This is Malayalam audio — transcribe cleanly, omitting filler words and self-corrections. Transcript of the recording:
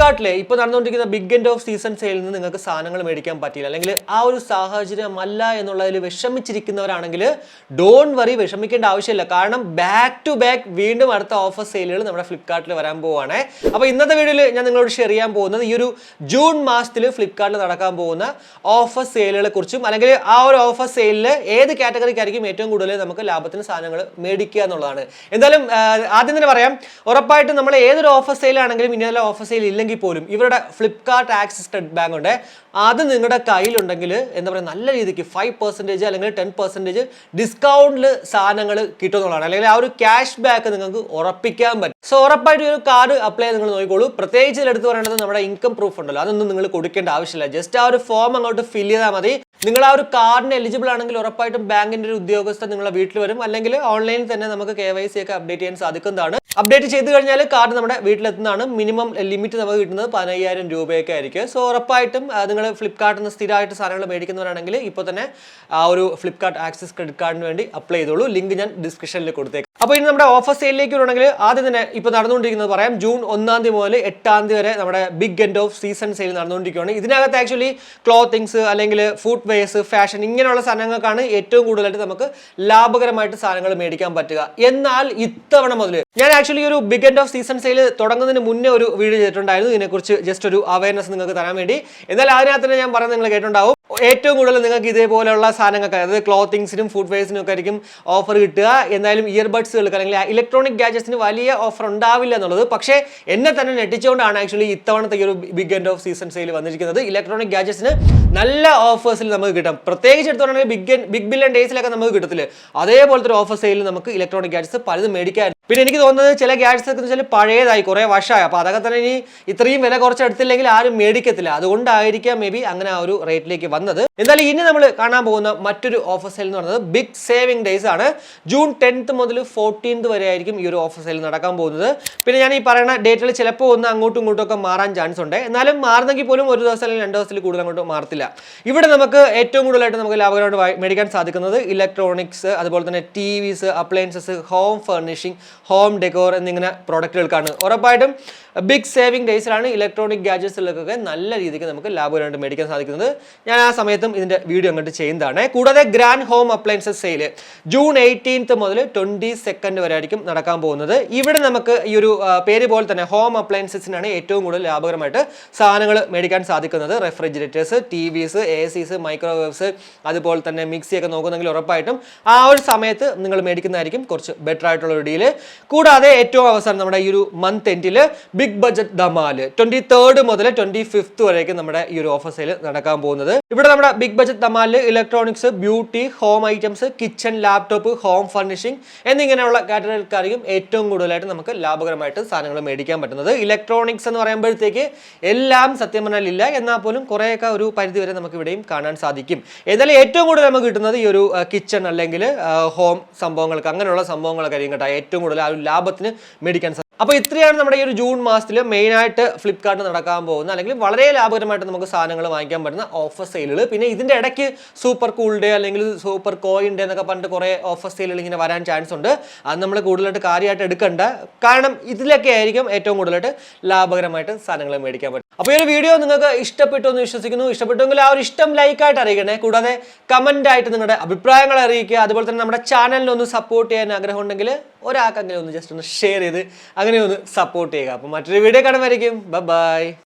ഫ്ലിപ്കാർട്ടിലെ ഇപ്പോൾ നടന്നുകൊണ്ടിരിക്കുന്ന ബിഗ് എൻഡ് ഓഫ് സീസൺ സെയിലിൽ നിന്ന് നിങ്ങൾക്ക് സാധനങ്ങൾ മേടിക്കാൻ പറ്റിയില്ല, അല്ലെങ്കിൽ ആ ഒരു സാഹചര്യമല്ല എന്നുള്ളതിൽ വിഷമിച്ചിരിക്കുന്നവരാണെങ്കിൽ ഡോൺ വറി, വിഷമിക്കേണ്ട ആവശ്യമില്ല. കാരണം ബാക്ക് ടു ബാക്ക് വീണ്ടും അടുത്ത ഓഫർ സെയിലുകൾ നമ്മുടെ ഫ്ലിപ്കാർട്ടിൽ വരാൻ പോവുകയാണ്. അപ്പോൾ ഇന്നത്തെ വീഡിയോയിൽ ഞാൻ നിങ്ങളോട് ഷെയർ ചെയ്യാൻ പോകുന്നത് ഈ ഒരു ജൂൺ മാസത്തിൽ ഫ്ലിപ്കാർട്ടിൽ നടക്കാൻ പോകുന്ന ഓഫർ സെയിലുകളെ കുറിച്ചും, അല്ലെങ്കിൽ ആ ഒരു ഓഫർ സെയിലിൽ ഏത് കാറ്റഗറിക്കായിരിക്കും ഏറ്റവും കൂടുതൽ നമുക്ക് ലാഭത്തിന് സാധനങ്ങൾ മേടിക്കുക എന്നുള്ളതാണ്. എന്തായാലും ആദ്യം തന്നെ പറയാം, ഉറപ്പായിട്ടും നമ്മൾ ഏതൊരു ഓഫർ സെയിലാണെങ്കിലും ഇന്നലെ ഓഫർ സെയിൽ ഇല്ലെങ്കിൽ പോലും ഇവരുടെ ഫ്ലിപ്കാർട്ട് ആക്സിസ് ക്രെഡിറ്റ് ബാങ്ക് ഉണ്ട്, അത് നിങ്ങളുടെ കയ്യിലുണ്ടെങ്കിൽ എന്താ പറയുക, നല്ല രീതിക്ക് 5% അല്ലെങ്കിൽ 10% ഡിസ്കൗണ്ടിൽ സാധനങ്ങൾ കിട്ടുന്നതാണ്, അല്ലെങ്കിൽ ആ ഒരു ക്യാഷ് ബാക്ക് നിങ്ങൾക്ക് ഉറപ്പിക്കാൻ പറ്റും. സോ ഉറപ്പായിട്ട് ഒരു കാർഡ് അപ്ലൈ ചെയ്ത് നിങ്ങൾ നോക്കിക്കോളൂ. പ്രത്യേകിച്ച് എടുത്ത് പറയേണ്ടത് നമ്മുടെ ഇൻകം പ്രൂഫ് ഉണ്ടല്ലോ, അതൊന്നും നിങ്ങൾ കൊടുക്കേണ്ട ആവശ്യമില്ല. ജസ്റ്റ് ആ ഒരു ഫോം അങ്ങോട്ട് ഫില്ല് ചെയ്താൽ മതി. നിങ്ങൾ ആ ഒരു കാർഡിന് എലിജിബിൾ ആണെങ്കിൽ ഉറപ്പായിട്ടും ബാങ്കിന്റെ ഒരു ഉദ്യോഗസ്ഥൻ നിങ്ങളുടെ വീട്ടിൽ വരും, അല്ലെങ്കിൽ ഓൺലൈനിൽ തന്നെ നമുക്ക് KYC ഒക്കെ അപ്ഡേറ്റ് ചെയ്യാൻ സാധിക്കുന്നതാണ്. അപ്ഡേറ്റ് ചെയ്ത് കഴിഞ്ഞാൽ കാർഡ് നമ്മുടെ വീട്ടിലെത്തുന്നതാണ്. മിനിമം ലിമിറ്റ് നമുക്ക് കിട്ടുന്നത് 15,000 രൂപയൊക്കെ ആയിരിക്കും. സോ ഉറപ്പായിട്ടും നിങ്ങൾ ഫ്ലിപ്കാർട്ടിൽ നിന്ന് സ്ഥിരമായിട്ട് സാധനങ്ങൾ മേടിക്കുന്നവരാണെങ്കിൽ ഇപ്പോൾ തന്നെ ആ ഒരു ഫ്ലിപ്കാർട്ട് ആക്സിസ് ക്രെഡിറ്റ് കാർഡിന് വേണ്ടി അപ്ലൈ ചെയ്തോളൂ. ലിങ്ക് ഞാൻ ഡിസ്ക്രിപ്ഷനിൽ കൊടുത്തേക്കാം. അപ്പോൾ ഇനി നമ്മുടെ ഓഫർ സെയിലിലേക്ക് വരണമെങ്കിൽ ആദ്യം തന്നെ ഇപ്പോൾ നടന്നുകൊണ്ടിരിക്കുന്നത് പറയാം. ജൂൺ 1 മുതൽ 8 വരെ നമ്മുടെ big end of season sale നടന്നുകൊണ്ടിരിക്കുകയാണ്. ഇതിനകത്ത് ആക്ച്വലി ക്ലോത്തിങ്സ് അല്ലെങ്കിൽ ഫുഡ് വെയർസ്, ഫാഷൻ ഇങ്ങനെയുള്ള സാധനങ്ങൾക്കാണ് ഏറ്റവും കൂടുതലായിട്ട് നമുക്ക് ലാഭകരമായിട്ട് സാധനങ്ങൾ മേടിക്കാൻ പറ്റുക. എന്നാൽ ഇത്തവണ മുതൽ ഞാൻ ആക്ച്വലി ഒരു big end of season sale തുടങ്ങുന്നതിന് മുന്നേ ഒരു വീഡിയോ ചെയ്തിട്ടുണ്ടായിരുന്നു ഇതിനെക്കുറിച്ച്, ജസ്റ്റ് ഒരു അവയർനെസ് നിങ്ങൾക്ക് തരാൻ വേണ്ടി. എന്നാൽ അതിനകത്ത് തന്നെ ഞാൻ പറയുന്നത് നിങ്ങൾ കേട്ടിട്ടുണ്ടാവും, ഏറ്റവും കൂടുതൽ നിങ്ങൾക്ക് ഇതേപോലെയുള്ള സാധനങ്ങൾക്ക്, അതായത് ക്ലോത്തിങ്സിനും ഫുഡ് വെയർസിനും ഒക്കെ ആയിരിക്കും ഓഫർ കിട്ടുക. എന്തായാലും ഇയർബഡ്സുകൾക്ക് അല്ലെങ്കിൽ ഇലക്ട്രോണിക് ഗാഡ്ജറ്റ്സിന് വലിയ ഓഫർ ഉണ്ടാവില്ല എന്നുള്ളത്. പക്ഷേ എന്നെ തന്നെ ഞെട്ടിച്ചുകൊണ്ടാണ് ആക്ച്വലി ഇത്തവണത്തെ ഈ ഒരു big end of season sale വന്നിരിക്കുന്നത്. ഇലക്ട്രോണിക് ഗാഡ്ജറ്റ്സിന് നല്ല ഓഫേഴ്സിൽ നമുക്ക് കിട്ടും. പ്രത്യേകിച്ച് എടുത്തോണെങ്കിൽ ബിഗ് ബില്യൺ ഡേയ്സിലൊക്കെ നമുക്ക് കിട്ടത്തില്ല, അതേപോലത്തെ ഒരു ഓഫർ സെയിലിൽ നമുക്ക് ഇലക്ട്രോണിക് ഗാഡ്ജറ്റ്സ് പലതും മേടിക്കാൻ. പിന്നെ എനിക്ക് തോന്നുന്നത് ചില ഗാഡ്ജറ്റ്സ് ഒക്കെ വെച്ചാൽ പഴയതായി, കുറേ വർഷമായി. അപ്പോൾ അതൊക്കെ തന്നെ ഇനി ഇത്രയും വില കുറച്ച് എടുത്തില്ലെങ്കിൽ ആരും മേടിക്കത്തില്ല. അതുകൊണ്ടായിരിക്കാം മേ ബി അങ്ങനെ ആ ഒരു റേറ്റിലേക്ക് വന്നത്. എന്തായാലും ഇനി നമ്മൾ കാണാൻ പോകുന്ന മറ്റൊരു ഓഫർ സെയിൽ എന്ന് പറയുന്നത് ബിഗ് സേവിംഗ് ഡേയ്സ് ആണ്. ജൂൺ 10 മുതൽ 14 വരെ ആയിരിക്കും ഈ ഒരു ഓഫർ സെയിൽ നടക്കാൻ പോകുന്നത്. പിന്നെ ഞാൻ ഈ പറയുന്ന ഡേറ്റിൽ ചിലപ്പോൾ ഒന്ന് അങ്ങോട്ടും ഇങ്ങോട്ടും ഒക്കെ മാറാൻ ചാൻസ് ഉണ്ട്. എന്നാലും മാറുന്നെങ്കിൽ പോലും ഒരു ദിവസം അല്ലെങ്കിൽ 2 ദിവസത്തിൽ കൂടുതൽ അങ്ങോട്ട് മാറത്തില്ല. ഇവിടെ നമുക്ക് ഏറ്റവും കൂടുതലായിട്ട് നമുക്ക് ലാഭകരമായിട്ട് മേടിക്കാൻ സാധിക്കുന്നത് ഇലക്ട്രോണിക്സ്, അതുപോലെ തന്നെ TVs, appliances, home furnishing, home decor എന്നിങ്ങനെ പ്രോഡക്റ്റുകൾക്കാണ്. ഉറപ്പായിട്ടും ബിഗ് സേവിംഗ് ഡേയ്സിലാണ് ഇലക്ട്രോണിക് ഗാഡ്ജറ്റ്സിലൊക്കെ നല്ല രീതിക്ക് നമുക്ക് ലാഭകരമായിട്ട് മേടിക്കാൻ സാധിക്കുന്നത്. ഞാൻ ആ സമയത്തും ഇതിന്റെ വീഡിയോ അങ്ങോട്ട് ചെയ്യുന്നതാണ്. കൂടാതെ grand home appliances sale June 18 മുതൽ 22 വരെ ആയിരിക്കും നടക്കാൻ പോകുന്നത്. ഇവിടെ നമുക്ക് ഈ ഒരു പേര് പോലെ തന്നെ ഹോം അപ്ലയൻസസിനാണ് ഏറ്റവും കൂടുതൽ ലാഭകരമായിട്ട് സാധനങ്ങൾ മേടിക്കാൻ സാധിക്കുന്നത്. റെഫ്രിജറേറ്റേഴ്സ്, TVs, ACs, മൈക്രോവേവ്സ്, അതുപോലെ തന്നെ മിക്സിയൊക്കെ നോക്കുന്നെങ്കിൽ ഉറപ്പായിട്ടും ആ ഒരു സമയത്ത് നിങ്ങൾ മേടിക്കുന്നതായിരിക്കും കുറച്ച് ബെറ്റർ ആയിട്ടുള്ള ഒരു ഡീല്. കൂടാതെ ഏറ്റവും അവസാനം നമ്മുടെ ഈ ഒരു മന്ത് എൻഡിൽ ബിഗ് ബഡ്ജറ്റ് ധമാൽ 23 മുതൽ 25 വരെയൊക്കെ നമ്മുടെ ഈ ഒരു ഓഫർ സെയിൽ നടക്കാൻ പോകുന്നത്. ഇവിടെ നമ്മുടെ ബിഗ് ബഡ്ജറ്റ് ധമാലിൽ electronics, beauty, home items, kitchen, laptop, home furnishing എന്നിങ്ങനെയുള്ള കാറ്റഗറിക്കായിരിക്കും ഏറ്റവും കൂടുതലായിട്ട് നമുക്ക് ലാഭകരമായിട്ട് സാധനങ്ങൾ മേടിക്കാൻ പറ്റുന്നത്. ഇലക്ട്രോണിക്സ് എന്ന് പറയുമ്പോഴത്തേക്ക് എല്ലാം സത്യം പറഞ്ഞാൽ ഇല്ല, എന്നാൽ പോലും കുറേയൊക്കെ ഒരു പരിധി വരെ നമുക്ക് ഇവിടെയും കാണാൻ സാധിക്കും. ഏതായാലും ഏറ്റവും കൂടുതൽ നമുക്ക് കിട്ടുന്നത് ഈ ഒരു കിച്ചൺ അല്ലെങ്കിൽ ഹോം സംഭവങ്ങൾക്ക്, അങ്ങനെയുള്ള സംഭവങ്ങളൊക്കെ ആയിരിക്കും കേട്ടോ ഏറ്റവും കൂടുതൽ ആ ഒരു ലാഭത്തിന് മേടിക്കാൻ സാധിക്കും. അപ്പോൾ ഇത്രയാണ് നമ്മുടെ ഈ ഒരു ജൂൺ മാസത്തിൽ മെയിനായിട്ട് ഫ്ലിപ്കാർട്ട് നടക്കാൻ പോകുന്ന, അല്ലെങ്കിൽ വളരെ ലാഭകരമായിട്ട് നമുക്ക് സാധനങ്ങൾ വാങ്ങിക്കാൻ പറ്റുന്ന ഓഫർ സെയിലുകൾ. പിന്നെ ഇതിൻ്റെ ഇടയ്ക്ക് സൂപ്പർ കൂൾ ഡേ അല്ലെങ്കിൽ സൂപ്പർ കോയിൻ ഡേ എന്നൊക്കെ പറഞ്ഞിട്ട് കുറേ ഓഫർ സെയിലുകൾ ഇങ്ങനെ വരാൻ ചാൻസ് ഉണ്ട്. അത് നമ്മൾ കൂടുതലായിട്ട് കാര്യമായിട്ട് എടുക്കണ്ട, കാരണം ഇതിലൊക്കെ ആയിരിക്കും ഏറ്റവും കൂടുതലായിട്ട് ലാഭകരമായിട്ട് സാധനങ്ങൾ മേടിക്കാൻ പറ്റും. അപ്പോൾ ഈ ഒരു വീഡിയോ നിങ്ങൾക്ക് ഇഷ്ടപ്പെട്ടു എന്ന് വിശ്വസിക്കുന്നു. ഇഷ്ടപ്പെട്ടെങ്കിൽ ആ ഒരു ഇഷ്ടം ലൈക്കായിട്ട് അറിയിക്കണേ. കൂടാതെ കമൻ്റ് ആയിട്ട് നിങ്ങളുടെ അഭിപ്രായങ്ങൾ അറിയിക്കുക. അതുപോലെ തന്നെ നമ്മുടെ ചാനലിനൊന്ന് സപ്പോർട്ട് ചെയ്യാൻ ആഗ്രഹമുണ്ടെങ്കിൽ ഒരാൾക്കെങ്കിലും ഒന്ന് ജസ്റ്റ് ഒന്ന് ഷെയർ ചെയ്ത് അങ്ങനെ ഒന്ന് സപ്പോർട്ട് ചെയ്യുക. അപ്പോൾ മറ്റൊരു വീഡിയോ കാണുമായിരിക്കും. ബൈ.